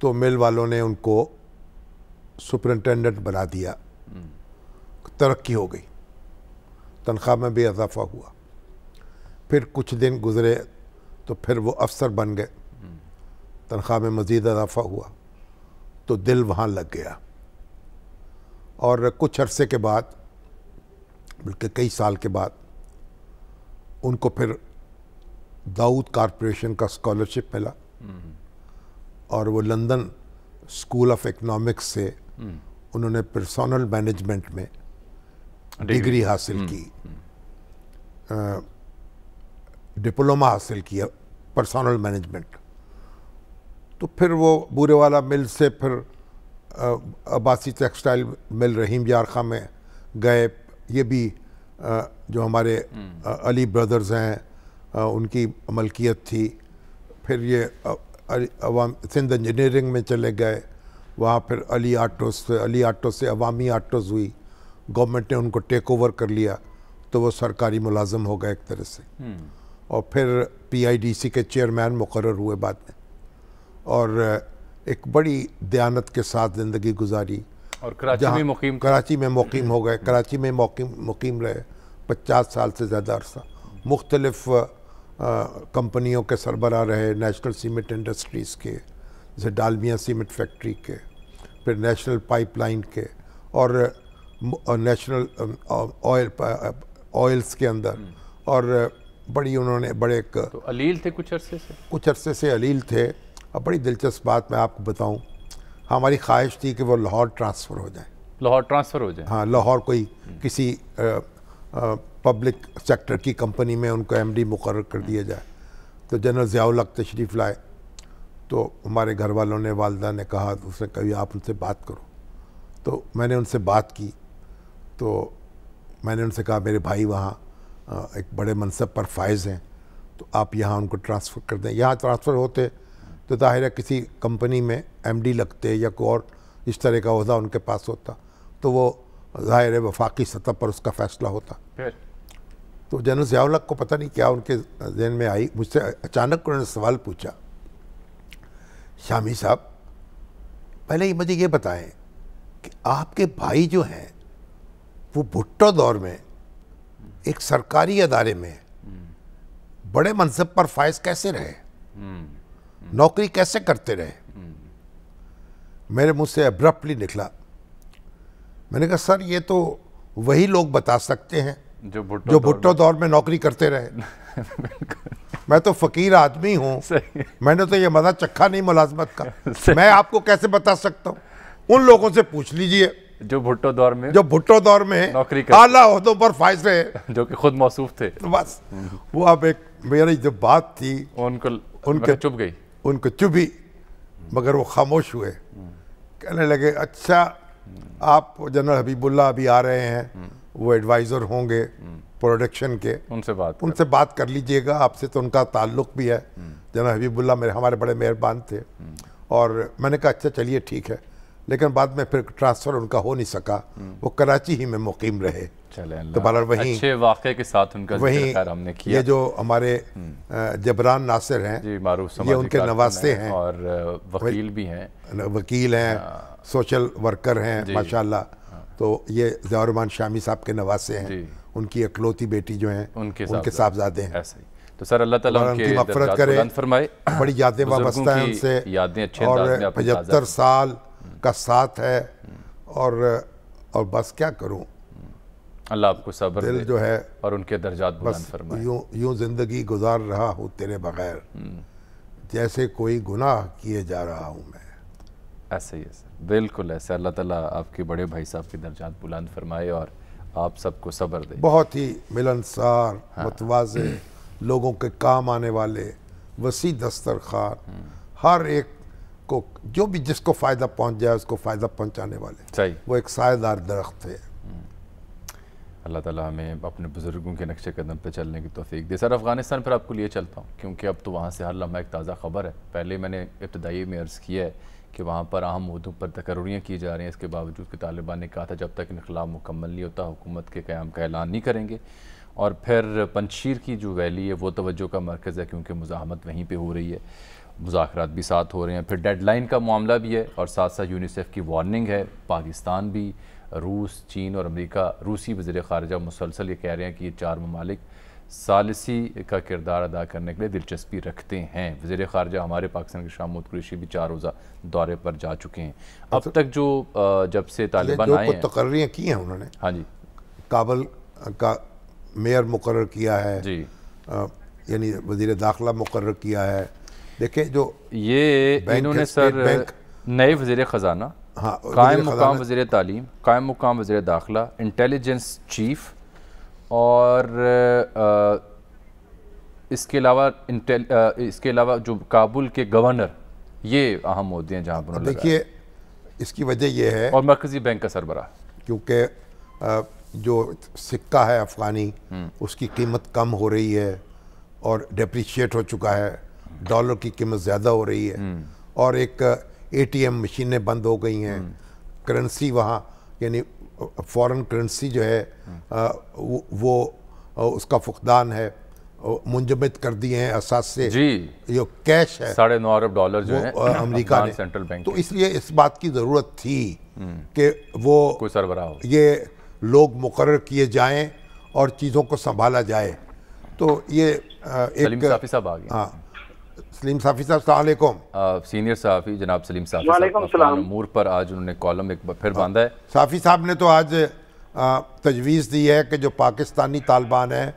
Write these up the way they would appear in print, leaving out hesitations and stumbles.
تو مل والوں نے ان کو سپرنٹینڈنٹ بنا دیا، ترقی ہو گئی، تنخواہ میں بھی اضافہ ہوا۔ پھر کچھ دن گزرے تو پھر وہ افسر بن گئے، تنخواہ میں مزید اضافہ ہوا، تو دل وہاں لگ گیا۔ اور کچھ عرصے کے بعد، بلکہ کئی سال کے بعد، ان کو پھر داؤد کارپوریشن کا اسکالرشپ ملا، اور وہ لندن اسکول آف اکنامکس سے انہوں نے پرسونل مینجمنٹ میں ڈگری حاصل کی، ڈپلومہ حاصل کیا پرسونل مینجمنٹ۔ تو پھر وہ بورے والا مل سے پھر عباسی ٹیکسٹائل مل رحیم یار خاں میں گئے۔ یہ بھی جو ہمارے علی برادرز ہیں ان کی ملکیت تھی۔ پھر یہ عوام سندھ انجینئرنگ میں چلے گئے، وہاں پھر علی آٹو سے عوامی آٹوز ہوئی، گورنمنٹ نے ان کو ٹیک اوور کر لیا، تو وہ سرکاری ملازم ہو گئے ایک طرح سے، اور پھر پی آئی ڈی سی کے چیئرمین مقرر ہوئے بعد میں، اور ایک بڑی دیانت کے ساتھ زندگی گزاری۔ اور کراچی میں مقیم ہو گئے، کراچی میں مقیم رہے 50 سال سے زیادہ عرصہ، مختلف کمپنیوں کے سربراہ رہے، نیشنل سیمنٹ انڈسٹریز کے، جیسے ڈالمیا سیمنٹ فیکٹری کے، پھر نیشنل پائپ لائن کے، اور نیشنل آئلس کے اندر، اور بڑی انہوں نے بڑے تو علیل تھے کچھ عرصے سے علیل تھے۔ اب بڑی دلچسپ بات میں آپ کو بتاؤں، ہماری خواہش تھی کہ وہ لاہور ٹرانسفر ہو جائیں۔ ہاں، لاہور کوئی کسی پبلک سیکٹر کی کمپنی میں ان کو ایم ڈی مقرر کر دیا جائے۔ تو جنرل ضیاء الحق تشریف لائے، تو ہمارے گھر والوں نے، والدہ نے کہا، اس نے کہا آپ ان سے بات کرو۔ تو میں نے ان سے بات کی، تو میں نے ان سے کہا میرے بھائی وہاں ایک بڑے منصب پر فائز ہیں، تو آپ یہاں ان کو ٹرانسفر کر دیں۔ یہاں ٹرانسفر ہوتے تو ظاہر ہے کسی کمپنی میں ایم ڈی لگتے یا کوئی اور اس طرح کا عہدہ ان کے پاس ہوتا، تو وہ ظاہر ہے وفاقی سطح پر اس کا فیصلہ ہوتا۔ تو جنرل ضیاء الحق کو پتہ نہیں کیا ان کے ذہن میں آئی، مجھ سے اچانک انہوں نے سوال پوچھا، شامی صاحب پہلے مجھے یہ بتائیں کہ آپ کے بھائی جو ہیں وہ بھٹو دور میں ایک سرکاری ادارے میں بڑے منصب پر فائز کیسے رہے، نوکری کیسے کرتے رہے؟ میرے منہ سے ابرپٹلی نکلا، میں نے کہا سر یہ تو وہی لوگ بتا سکتے ہیں جو بھٹو دور میں نوکری کرتے رہے۔ میں تو فقیر آدمی ہوں، میں نے تو یہ مزہ چکھا نہیں ملازمت کا، میں آپ کو کیسے بتا سکتا ہوں؟ ان لوگوں سے پوچھ لیجئے جو بھٹو دور میں اعلیٰ عہدوں پر فائز رہے، جو کہ خود موصوف تھے۔ بس وہ اب ایک میری جو بات تھی ان کو چپ گئی، ان کو چبھی، مگر وہ خاموش ہوئے، کہنے لگے اچھا آپ جنرل حبیب اللہ ابھی آ رہے ہیں، وہ ایڈوائزر ہوں گے پروڈکشن کے، ان سے بات کر لیجئے گا، آپ سے تو ان کا تعلق بھی ہے۔ جنرل حبیب اللہ ہمارے بڑے مہربان تھے، اور میں نے کہا اچھا چلیے ٹھیک ہے، لیکن بعد میں پھر ٹرانسفر ان کا ہو نہیں سکا، وہ کراچی ہی میں مقیم رہے۔ تو بہرحال وہیں اچھے واقعے کے ساتھ ان کا ذکر خیر ہم نے کیا۔ یہ جو ہمارے جبران ناصر ہیں، یہ ان کے نواسے ہیں، اور وکیل بھی ہیں، سوشل ورکر ہیں ماشاءاللہ۔ تو یہ ضیاء الرحمان شامی صاحب کے نواسے ہیں، ان کی اکلوتی بیٹی جو ہیں ان کے صاحبزادے ہیں۔ تو سر اللہ تعالیٰ ان کے مغفرت کرے، بڑی یادیں وابستہ ہیں ان سے، اور 75 سال کا ساتھ ہے، اور بس کیا کروں، اللہ آپ کو صبر دل جو ہے اور ان کے درجات بلند فرمائے۔ یوں زندگی گزار رہا ہوں تیرے بغیر، جیسے کوئی گناہ کیے جا رہا ہوں میں۔ ایسے ہی ہے سر، بالکل ایسے۔ اللہ تعالیٰ آپ کے بڑے بھائی صاحب کی درجات بلند فرمائے اور آپ سب کو صبر دے۔ بہت ہی ملنسار، متواضع، لوگوں کے کام آنے والے، وسیع دسترخوان، ہر ایک کو جو بھی جس کو فائدہ پہنچ جائے اس کو فائدہ پہنچانے والے، صحیح، وہ ایک سایہ دار درخت تھے۔ اللہ تعالیٰ ہمیں اپنے بزرگوں کے نقش قدم پہ چلنے کی توفیق دے۔ سر افغانستان پر آپ کو لیے چلتا ہوں، کیونکہ اب تو وہاں سے ہر لمحہ ایک تازہ خبر ہے۔ پہلے میں نے ابتدائی میں عرض کیا ہے کہ وہاں پر اہم عہدوں پر تقرریاں کی جا رہی ہیں، اس کے باوجود کہ طالبان نے کہا تھا جب تک انقلاب مکمل نہیں ہوتا حکومت کے قیام کا اعلان نہیں کریں گے۔ اور پھر پنجشیر کی جو ویلی ہے وہ توجہ کا مرکز ہے، کیونکہ مزاحمت وہیں پہ ہو رہی ہے۔ مذاکرات بھی ساتھ ہو رہے ہیں. پھر ڈیڈ لائن کا معاملہ بھی ہے اور ساتھ ساتھ یونیسیف کی وارننگ ہے. پاکستان بھی، روس، چین اور امریکہ، روسی وزیر خارجہ مسلسل یہ کہہ رہے ہیں کہ یہ 4 ممالک ثالثی کا کردار ادا کرنے کے لیے دلچسپی رکھتے ہیں. وزیر خارجہ ہمارے پاکستان کے شاہ محمود قریشی بھی 4 روزہ دورے پر جا چکے ہیں. اب تک جو جب سے طالبان آئے ہیں، جو تقرریاں کی ہیں انہوں نے، ہاں جی، کابل کا میئر مقرر کیا ہے، جی، یعنی وزیر داخلہ مقرر کیا ہے. دیکھیں جو یہ انہوں نے سر نئے وزیر خزانہ، قائم مقام وزیر تعلیم، قائم مقام وزیر داخلہ، انٹیلیجنس چیف، اور اس کے علاوہ جو کابل کے گورنر، یہ اہم عہدے ہیں جہاں پر دیکھیے اس کی وجہ یہ ہے، اور مرکزی بینک کا سربراہ، کیونکہ جو سکہ ہے افغانی اس کی قیمت کم ہو رہی ہے اور ڈیپریشیٹ ہو چکا ہے، ڈالر کی قیمت زیادہ ہو رہی ہے، اور ایک اے ٹی ایم مشینیں بند ہو گئی ہیں، کرنسی وہاں یعنی فورن کرنسی جو ہے وہ اس کا فقدان ہے، منجمد کر دیے ہیں اثاثے. جی، جو کیش ہے $9.5 ارب جو ہے امریکہ نے، سینٹرل بینک، تو اس لیے اس بات کی ضرورت تھی کہ وہ کوئی سربراہ ہو، یہ لوگ مقرر کیے جائیں اور چیزوں کو سنبھالا جائے. تو یہ سلیم صافی صاحب آ گئے. ہاں، سلیم صافی صاحب السلام علیکم. سینئر صحافی جناب سلیم صافی وعلیکم صاحب السلام. امور پر آج انہوں نے کالم ایک بار پھر باندھا ہے. صافی صاحب نے تو آج تجویز دی ہے کہ جو پاکستانی طالبان ہیں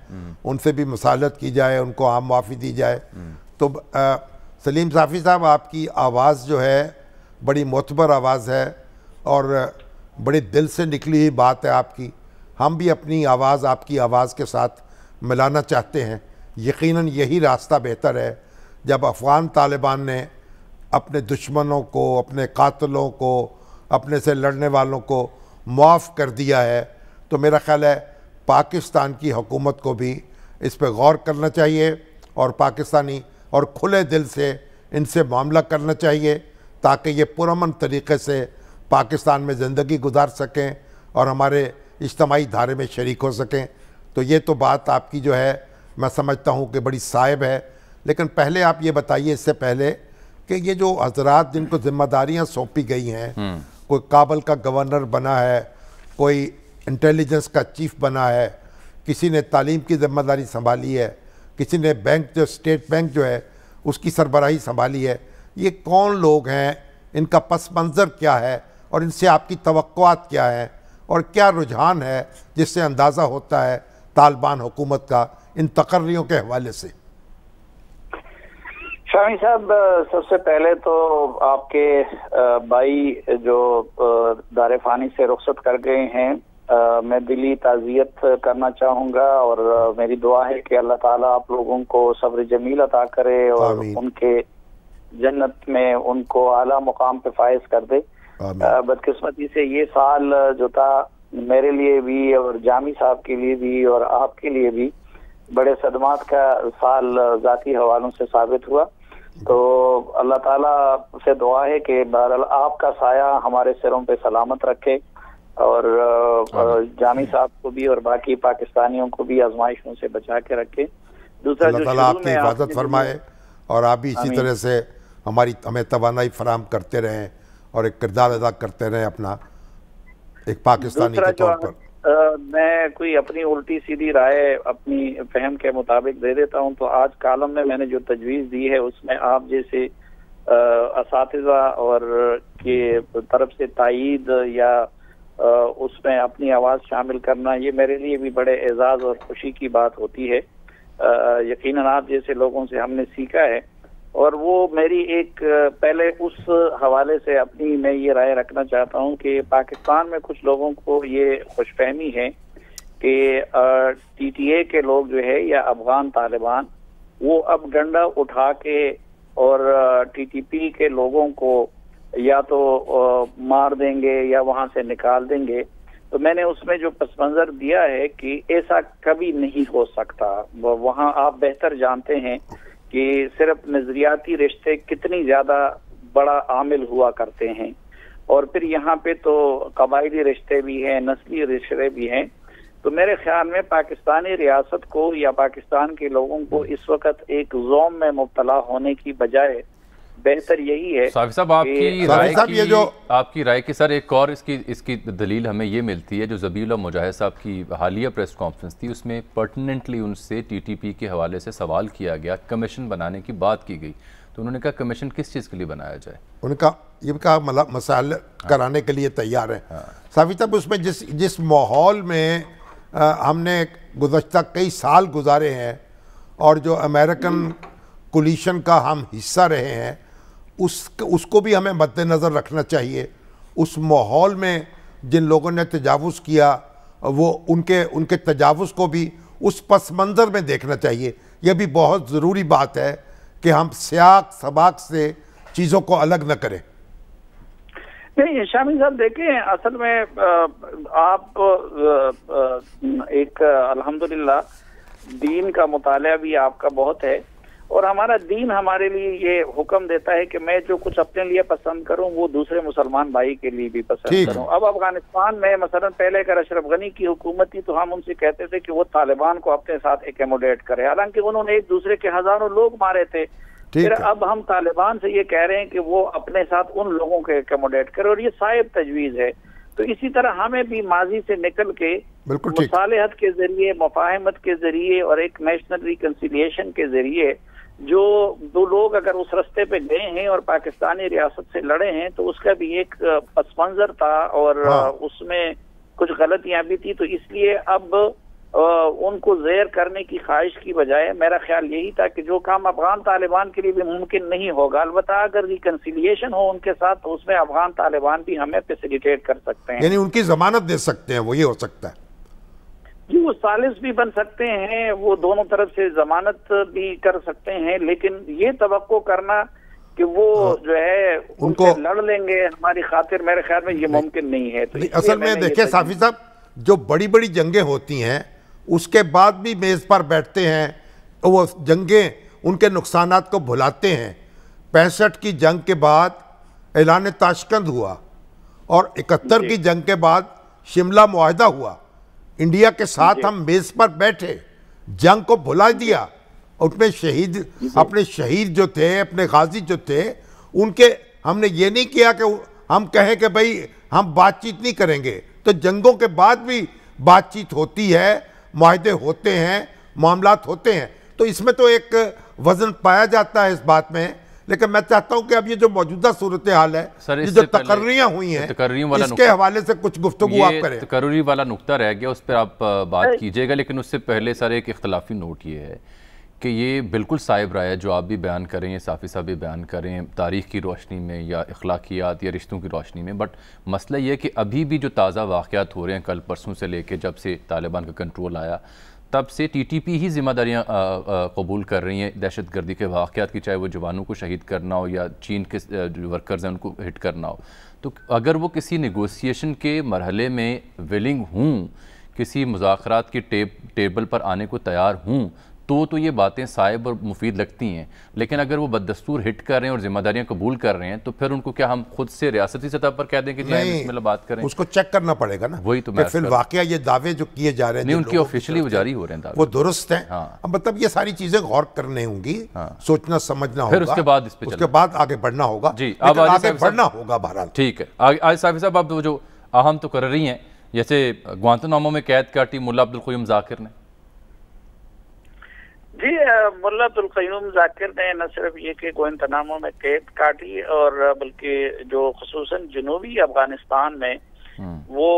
ان سے بھی مصالحت کی جائے، ان کو عام معافی دی جائے. تو سلیم صافی صاحب، آپ کی آواز جو ہے بڑی معتبر آواز ہے اور بڑے دل سے نکلی ہوئی بات ہے آپ کی. ہم بھی اپنی آواز آپ کی آواز کے ساتھ ملانا چاہتے ہیں. یقیناً یہی راستہ بہتر ہے. جب افغان طالبان نے اپنے دشمنوں کو، اپنے قاتلوں کو، اپنے سے لڑنے والوں کو معاف کر دیا ہے، تو میرا خیال ہے پاکستان کی حکومت کو بھی اس پہ غور کرنا چاہیے اور پاکستانی اور کھلے دل سے ان سے معاملہ کرنا چاہیے تاکہ یہ پرامن طریقے سے پاکستان میں زندگی گزار سکیں اور ہمارے اجتماعی دھارے میں شریک ہو سکیں. تو یہ تو بات آپ کی جو ہے میں سمجھتا ہوں کہ بڑی صائب ہے. لیکن پہلے آپ یہ بتائیے اس سے پہلے کہ یہ جو حضرات جن کو ذمہ داریاں سونپی گئی ہیں، کوئی کابل کا گورنر بنا ہے، کوئی انٹیلیجنس کا چیف بنا ہے، کسی نے تعلیم کی ذمہ داری سنبھالی ہے، کسی نے بینک جو اسٹیٹ بینک جو ہے اس کی سربراہی سنبھالی ہے، یہ کون لوگ ہیں، ان کا پس منظر کیا ہے اور ان سے آپ کی توقعات کیا ہیں اور کیا رجحان ہے جس سے اندازہ ہوتا ہے طالبان حکومت کا ان تقرریوں کے حوالے سے؟ شامی صاحب، سب سے پہلے تو آپ کے بھائی جو دار فانی سے رخصت کر گئے ہیں، میں دلی تعزیت کرنا چاہوں گا اور میری دعا ہے کہ اللہ تعالیٰ آپ لوگوں کو صبر جمیل عطا کرے اور ان کے جنت میں ان کو اعلیٰ مقام پہ فائز کر دے. بدقسمتی سے یہ سال جو تھا میرے لیے بھی اور جامی صاحب کے لیے بھی اور آپ کے لیے بھی بڑے صدمات کا سال ذاتی حوالوں سے ثابت ہوا. تو اللہ تعالیٰ سے دعا ہے کہ بہرحال آپ کا سایہ ہمارے سروں پہ سلامت رکھے اور جامی صاحب کو بھی اور باقی پاکستانیوں کو بھی آزمائشوں سے بچا کے رکھے. دوسرا اللہ تعالیٰ آپ کی حفاظت فرمائے اور آپ بھی اسی طرح سے ہمیں توانائی فراہم کرتے رہیں اور ایک کردار ادا کرتے رہیں اپنا ایک پاکستانی کے طور پر. میں کوئی اپنی الٹی سیدھی رائے اپنی فہم کے مطابق دے دیتا ہوں. تو آج کالم میں نے جو تجویز دی ہے اس میں آپ جیسے اساتذہ اور کی طرف سے تائید یا اس میں اپنی آواز شامل کرنا، یہ میرے لیے بھی بڑے اعزاز اور خوشی کی بات ہوتی ہے. یقیناً آپ جیسے لوگوں سے ہم نے سیکھا ہے اور وہ میری ایک پہلے اس حوالے سے اپنی میں یہ رائے رکھنا چاہتا ہوں کہ پاکستان میں کچھ لوگوں کو یہ خوش فہمی ہے کہ ٹی ٹی اے کے لوگ جو ہے یا افغان طالبان وہ اب ڈنڈا اٹھا کے اور ٹی ٹی پی کے لوگوں کو یا تو مار دیں گے یا وہاں سے نکال دیں گے. تو میں نے اس میں جو پس منظر دیا ہے کہ ایسا کبھی نہیں ہو سکتا. وہاں آپ بہتر جانتے ہیں کہ صرف نظریاتی رشتے کتنی زیادہ بڑا عامل ہوا کرتے ہیں اور پھر یہاں پہ تو قبائلی رشتے بھی ہیں، نسلی رشتے بھی ہیں. تو میرے خیال میں پاکستانی ریاست کو یا پاکستان کے لوگوں کو اس وقت ایک زوم میں مبتلا ہونے کی بجائے بہتر یہی ہے. صافی صاحب آپ کی رائے کی سر ایک اور اس کی دلیل ہمیں یہ ملتی ہے، جو ذبیح اللہ مجاہد صاحب کی حالیہ پریس کانفرنس تھی، اس میں پرٹیننٹلی ان سے ٹی ٹی پی کے حوالے سے سوال کیا گیا، کمیشن بنانے کی بات کی گئی، تو انہوں نے کہا کمیشن کس چیز کے لیے بنایا جائے؟ انہوں نے یہ کہا مسائل کرانے کے لیے تیار ہیں. صافی صاحب اس میں جس ماحول میں ہم نے گزشتہ کئی سال گزارے ہیں اور جو امریکن کولیشن کا ہم حصہ رہے ہیں، اس کو بھی ہمیں مد نظر رکھنا چاہیے. اس ماحول میں جن لوگوں نے تجاوز کیا، وہ ان کے تجاوز کو بھی اس پس منظر میں دیکھنا چاہیے. یہ بھی بہت ضروری بات ہے کہ ہم سیاق سباق سے چیزوں کو الگ نہ کریں. نہیں شامی صاحب دیکھیں، اصل میں آپ ایک الحمدللہ دین کا مطالعہ بھی آپ کا بہت ہے، اور ہمارا دین ہمارے لیے یہ حکم دیتا ہے کہ میں جو کچھ اپنے لیے پسند کروں وہ دوسرے مسلمان بھائی کے لیے بھی پسند کروں. اب افغانستان میں مثلا پہلے اگر اشرف غنی کی حکومت تھی تو ہم ان سے کہتے تھے کہ وہ طالبان کو اپنے ساتھ ایکوموڈیٹ کرے، حالانکہ انہوں نے ایک دوسرے کے ہزاروں لوگ مارے تھے. پھر اب ہم طالبان سے یہ کہہ رہے ہیں کہ وہ اپنے ساتھ ان لوگوں کو ایکوموڈیٹ کرے، اور یہ صائب تجویز ہے. تو اسی طرح ہمیں بھی ماضی سے نکل کے مصالحت کے ذریعے، مفاہمت کے ذریعے اور ایک نیشنل ریکنسیلیشن کے ذریعے جو دو لوگ اگر اس رستے پہ گئے ہیں اور پاکستانی ریاست سے لڑے ہیں تو اس کا بھی ایک پس منظر تھا اور اس میں کچھ غلطیاں بھی تھی. تو اس لیے اب ان کو زیر کرنے کی خواہش کی بجائے میرا خیال یہی تھا کہ جو کام افغان طالبان کے لیے بھی ممکن نہیں ہوگا، البتہ اگر ریکنسیلیشن ہو ان کے ساتھ تو اس میں افغان طالبان بھی ہمیں فیسیلیٹیٹ کر سکتے ہیں، یعنی ان کی ضمانت دے سکتے ہیں، وہ یہ ہو سکتا ہے جی، وہ ثالث بھی بن سکتے ہیں، وہ دونوں طرف سے ضمانت بھی کر سکتے ہیں. لیکن یہ توقع کرنا کہ وہ جو ہے ان کو لڑ لیں گے ہماری خاطر، میرے خیال میں یہ ممکن نہیں ہے. تو اصل میں دیکھیں صافی صاحب، جو بڑی بڑی جنگیں ہوتی ہیں اس کے بعد بھی میز پر بیٹھتے ہیں، وہ جنگیں ان کے نقصانات کو بھلاتے ہیں. 65 کی جنگ کے بعد اعلان تاشکند ہوا اور 71 کی جنگ کے بعد شملہ معاہدہ ہوا. انڈیا کے ساتھ ہم میز پر بیٹھے، جنگ کو بھلا دیا. ان میں اپنے شہید جو تھے، اپنے غازی جو تھے، ان کے ہم نے یہ نہیں کیا کہ ہم کہیں کہ بھئی ہم بات چیت نہیں کریں گے. تو جنگوں کے بعد بھی بات چیت ہوتی ہے، معاہدے ہوتے ہیں، معاملات ہوتے ہیں. تو اس میں تو ایک وزن پایا جاتا ہے اس بات میں. لیکن میں چاہتا ہوں کہ اب یہ جو موجودہ صورتحال ہے، یہ جو تقرریاں ہوئی ہیں، اس کے حوالے سے کچھ گفتگو آپ کریں. تقرری والا نقطہ رہ گیا، اس پر آپ بات کیجئے گا. لیکن اس سے پہلے سر ایک اختلافی نوٹ یہ ہے کہ یہ بالکل صائب رائے ہے جو آپ بھی بیان کریں، یہ صافی صاحب بھی بیان کریں تاریخ کی روشنی میں یا اخلاقیات یا رشتوں کی روشنی میں. بٹ مسئلہ یہ کہ ابھی بھی جو تازہ واقعات ہو رہے ہیں کل پرسوں سے لے کے جب سے طالبان کا کنٹرول آیا، تب سے ٹی ٹی پی ہی ذمہ داریاں قبول کر رہی ہیں دہشت گردی کے واقعات کی، چاہے وہ جوانوں کو شہید کرنا ہو یا چین کے جو ورکرز ہیں ان کو ہٹ کرنا ہو. تو اگر وہ کسی نیگوسیشن کے مرحلے میں ویلنگ ہوں، کسی مذاکرات کی ٹیبل پر آنے کو تیار ہوں، تو یہ باتیں صائب اور مفید لگتی ہیں. لیکن اگر وہ بددستور ہٹ کر رہے ہیں اور ذمہ داریاں قبول کر رہے ہیں تو پھر ان کو کیا ہم خود سے ریاستی سطح پر کہہ دیں کہ جی بسم اللہ بات کریں؟ اس کو چیک کرنا پڑے گا نا. وہی تو میں فی الواقعہ یہ دعوے جو کیے جا رہے ہیں نہیں، ان کی آفیشلی وہ جاری ہو رہے ہیں، وہ درست ہیں. مطلب یہ ساری چیزیں غور کرنے ہوں گی، سوچنا سمجھنا ہوگا، پھر اس کے بعد آگے بڑھنا ہوگا. جی اب آگے بڑھنا ہوگا بہرحال. ٹھیک ہے. آج صافی صاحب آپ جو اہم تو کر رہی ہیں، جیسے گوانتانامو میں قید کاٹی ملا عبدالقیوم ذاکر نے. جی، ملا عبدالقیوم ذاکر نے نہ صرف یہ کہ گوانتانامو میں قید کاٹی اور بلکہ جو خصوصاً جنوبی افغانستان میں وہ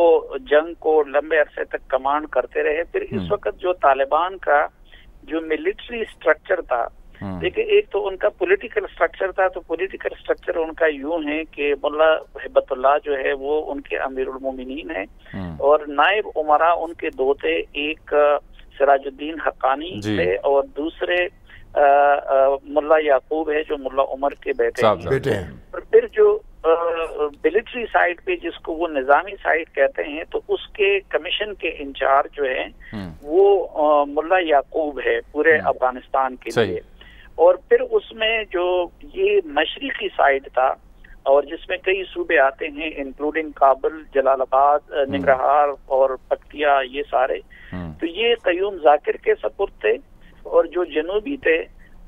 جنگ کو لمبے عرصے تک کمانڈ کرتے رہے. پھر اس وقت جو طالبان کا جو ملٹری سٹرکچر تھا، دیکھیں ایک تو ان کا پولیٹیکل سٹرکچر تھا، تو پولیٹیکل سٹرکچر ان کا یوں ہے کہ ملا ہبت اللہ جو ہے وہ ان کے امیر المومنین ہیں اور نائب عمرا ان کے دو تھے، ایک سراج الدین حقانی تھے اور دوسرے ملا یعقوب ہے جو ملا عمر کے بیٹے ہیں. اور پھر جو ملٹری سائٹ پہ جس کو وہ نظامی سائٹ کہتے ہیں تو اس کے کمیشن کے انچارج جو ہیں وہ ملا یعقوب ہے پورے افغانستان کے لیے. اور پھر اس میں جو یہ مشرقی سائٹ تھا اور جس میں کئی صوبے آتے ہیں انکلوڈنگ کابل، جلال آباد، ننگرہار اور پکتیا، یہ سارے، تو یہ قیوم ذاکر کے سپرد تھے. اور جو جنوبی تھے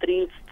3,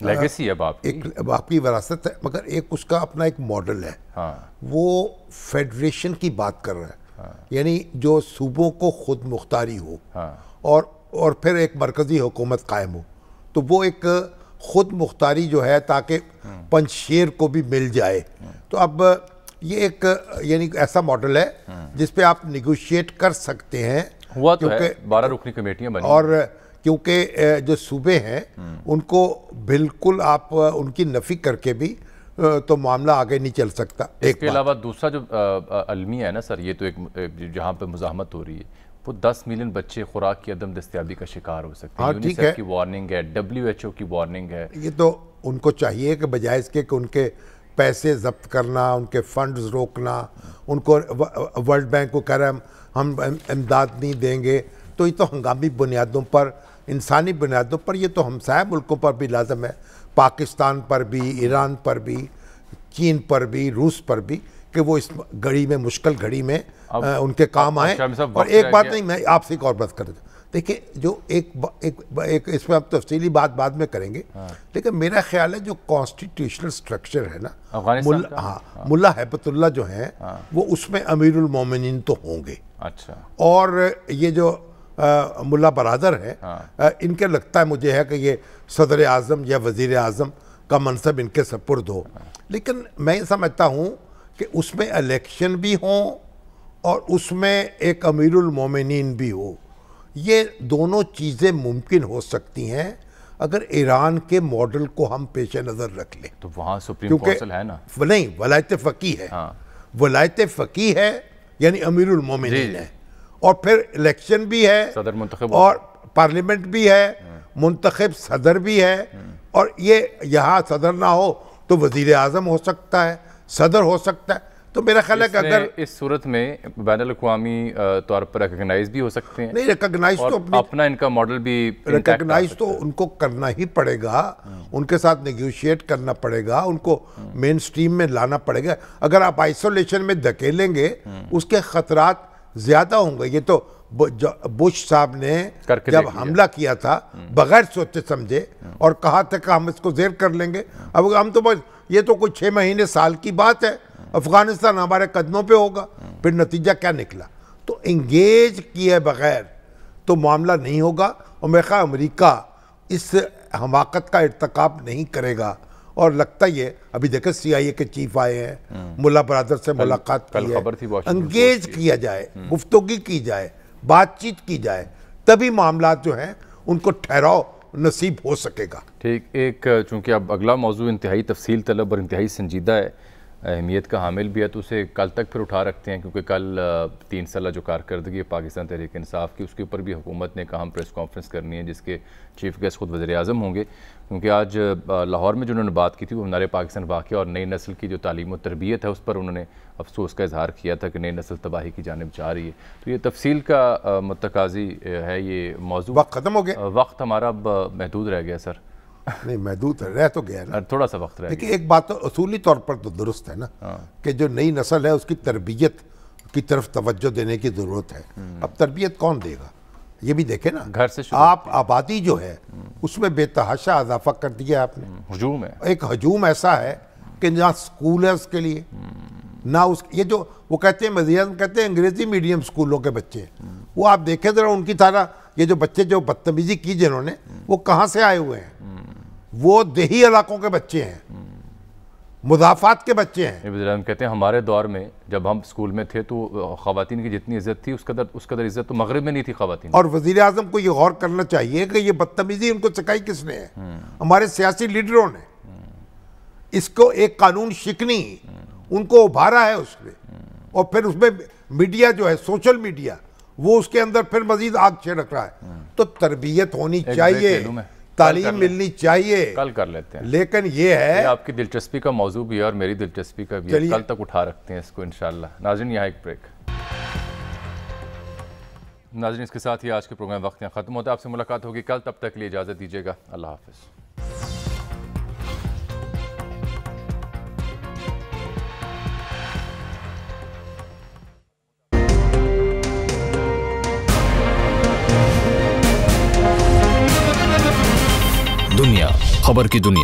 لیگیسی ہے باپ کی، ایک باپ کی وراثت ہے، مگر ایک اس کا اپنا ایک ماڈل ہے. وہ فیڈریشن کی بات کر رہا ہے، یعنی جو صوبوں کو خود مختاری ہو اور پھر ایک مرکزی حکومت قائم ہو. تو وہ ایک خود مختاری جو ہے تاکہ پنجشیر کو بھی مل جائے. تو اب یہ ایک یعنی ایسا ماڈل ہے جس پہ آپ نیگوشیٹ کر سکتے ہیں. ہوا تو ہے، 12 رکنی کمیٹیاں بنی، اور کیونکہ جو صوبے ہیں ان کو بالکل آپ ان کی نفی کر کے بھی تو معاملہ آگے نہیں چل سکتا. اس کے علاوہ دوسرا جو المیہ ہے نا سر، یہ تو ایک جہاں پہ مزاحمت ہو رہی ہے، وہ 10 ملین بچے خوراک کی عدم دستیابی کا شکار ہو سکتے ہیں. یونیسیف کی وارننگ ہے، WHO کی وارننگ ہے. یہ تو ان کو چاہیے کہ بجائے اس کے کہ ان کے پیسے ضبط کرنا، ان کے فنڈز روکنا، ان کو ورلڈ بینک کو کہہ رہے ہیں ہم امداد نہیں دیں گے، تو یہ تو ہنگامی بنیادوں پر، انسانی بنیادوں پر، یہ تو ہمسایہ ملکوں پر بھی لازم ہے، پاکستان پر بھی، ایران پر بھی، چین پر بھی، روس پر بھی، کہ وہ اس گھڑی میں، مشکل گھڑی میں ان کے کام آئیں. اور ایک بات نہیں، میں آپ سے ایک اور بات کر دوں. دیکھیں جو ایک اس میں ہم تفصیلی بات بعد میں کریں گے، لیکن میرا خیال ہے جو کانسٹیٹیوشنل سٹرکچر ہے نا، ملا ہیبت اللہ جو ہیں وہ اس میں امیر المومنین تو ہوں گے. اچھا. اور یہ جو ملا برادر ہیں ان کے لگتا ہے مجھے ہے کہ یہ صدر اعظم یا وزیر اعظم کا منصب ان کے سپرد ہو. لیکن میں یہ سمجھتا ہوں کہ اس میں الیکشن بھی ہوں اور اس میں ایک امیر المومنین بھی ہو. یہ دونوں چیزیں ممکن ہو سکتی ہیں اگر ایران کے ماڈل کو ہم پیش نظر رکھ لیں. تو وہاں سپریم کونسل ہے نا؟ نہیں، ولایت فقیہ ہے. ولایت فقیہ ہے یعنی امیر المومنین ہے، اور پھر الیکشن بھی ہے، صدر منتخب، اور پارلیمنٹ بھی ہے، منتخب صدر بھی ہے. اور یہ یہاں صدر نہ ہو تو وزیر اعظم ہو سکتا ہے، صدر ہو سکتا ہے. تو میرا خیال ہے کہ اگر اس صورت میں بین الاقوامی طور پر ریکگنائز بھی ہو سکتے ہیں. نہیں، ریکگنائز تو اپنا ان کا ماڈل بھی ریکگنائز تو ان کو کرنا ہی پڑے گا، ان کے ساتھ نیگوشیٹ کرنا پڑے گا، ان کو مین سٹریم میں لانا پڑے گا. اگر آپ آئسولیشن میں دھکیلیں گے اس کے خطرات زیادہ ہوں گے. یہ تو بش صاحب نے جب حملہ کیا تھا بغیر سوچے سمجھے اور کہا تھا کہ ہم اس کو زیر کر لیں گے. اب ہم تو بس یہ تو کوئی 6 مہینے سال کی بات ہے، افغانستان ہمارے قدموں پہ ہوگا. پھر نتیجہ کیا نکلا؟ تو انگیج کیے بغیر تو معاملہ نہیں ہوگا. اور میرے خیال امریکہ اس حماقت کا ارتکاب نہیں کرے گا. اور لگتا یہ ابھی دیکھیں CIA کے چیف آئے ہیں، ملا برادر سے ملاقات کی ہے. انگیج کیا جائے، گفتگو کی جائے، بات چیت کی جائے، تبھی معاملات جو ہیں ان کو ٹھہراؤ نصیب ہو سکے گا. ٹھیک. ایک چونکہ اب اگلا موضوع انتہائی تفصیل طلب اور انتہائی سنجیدہ ہے، اہمیت کا حامل بھی ہے، تو اسے کل تک پھر اٹھا رکھتے ہیں، کیونکہ کل 3 سالہ جو کارکردگی پاکستان تحریک انصاف کی، اس کے اوپر بھی حکومت نے کہا ہم پریس کانفرنس کرنی ہے جس کے چیف گیسٹ خود وزیر اعظم ہوں گے. کیونکہ آج لاہور میں جو انہوں نے بات کی تھی وہ ہمارے پاکستان واقعہ اور نئی نسل کی جو تعلیم و تربیت ہے اس پر انہوں نے افسوس کا اظہار کیا تھا کہ نئی نسل تباہی کی جانب جا رہی ہے. تو یہ تفصیل کا متقاضی ہے یہ موضوع. وقت ختم ہو گیا، وقت ہمارا اب محدود رہ گیا سر. نہیں، محدود رہ تو گیا نا، تھوڑا سا وقت رہ گیا. لیکن ایک بات تو اصولی طور پر تو درست ہے نا کہ جو نئی نسل ہے اس کی تربیت کی طرف توجہ دینے کی ضرورت ہے. اب تربیت کون دے گا یہ بھی دیکھیں نا. گھر سے آپ آبادی جو ہے اس میں بے تحاشا اضافہ کر دیا آپ نے. ہجوم ہے، ایک ہجوم ایسا ہے کہ نہ سکول ہے اس کے لیے، نہ اس یہ جو وہ کہتے ہیں مزید کہتے ہیں انگریزی میڈیم سکولوں کے بچے ہیں، وہ آپ دیکھیں ذرا ان کی طرح یہ جو بچے جو بدتمیزی کی جنہوں نے، وہ کہاں سے آئے ہوئے ہیں؟ وہ دیہی علاقوں کے بچے ہیں، مضافات کے بچے ہیں. وزیر اعظم کہتے ہیں ہمارے دور میں جب ہم اسکول میں تھے تو خواتین کی جتنی عزت تھی اس قدر عزت تو مغرب میں نہیں تھی خواتین. اور وزیر اعظم کو یہ غور کرنا چاہیے کہ یہ بدتمیزی ان کو سکھائی کس نے ہے؟ ہمارے سیاسی لیڈروں نے. اس کو ایک قانون شکنی ان کو ابھارا ہے اس میں، اور پھر اس میں میڈیا جو ہے، سوشل میڈیا، وہ اس کے اندر پھر مزید آگ چھڑک رہا ہے. تو تربیت ہونی چاہیے، تعلیم ملنی چاہیے، کل کر لیتے ہیں. لیکن یہ ہے آپ کی دلچسپی کا موضوع بھی ہے اور میری دلچسپی کا بھی ہے، کل تک اٹھا رکھتے ہیں اس کو انشاءاللہ. ناظرین یہاں ایک بریک. ناظرین اس کے ساتھ ہی آج کے پروگرام وقت یہاں ختم ہوتا ہے. آپ سے ملاقات ہوگی کل، تب تک کے لیے اجازت دیجیے گا. اللہ حافظ. دنیا خبر کی دنیا